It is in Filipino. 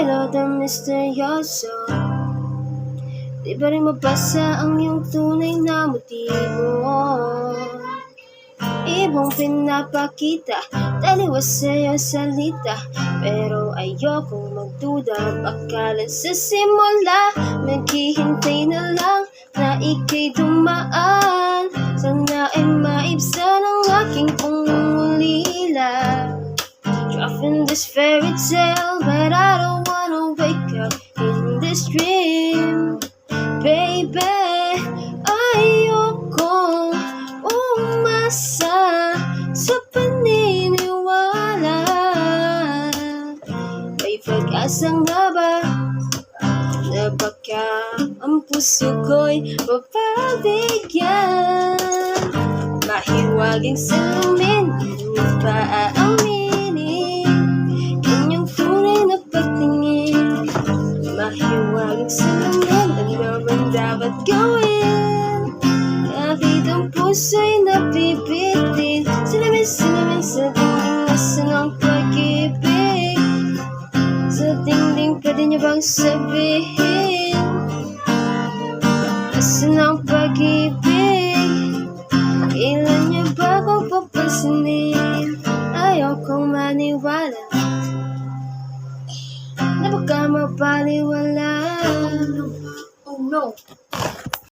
Milo the misteryoso. Di ba rin mabasa ang iyong tunay na motibo? Ibang pinapakita, taliwas sa'yo salita, pero ayokong magduda. Akala sa simula, naghihintay na lang na ika'y dumaan. Sana ay maibsan ang aking pangungulila. Dropping this fairy tale, but I don't wanna wake up in this dream. Baby, ayokong umasa sa paniniwala. May pag-asa nga ba na baka ang puso ko'y mapabigyan? Mahiwagang salamin, hindi pa aaminin kanyang tunay na pagtingin. Mahiwagang salamin, ano naman dapat gawin? Kahit ang puso'y napipitin, salamin sa dingding, nasan ang pag-ibig? Sa dingding, pwede niyo bang sabihin? Nasan ang pag-ibig? Kailan niyo ba akong papansinin? Ayokong maniwala na baka mapaliwala. Oh no.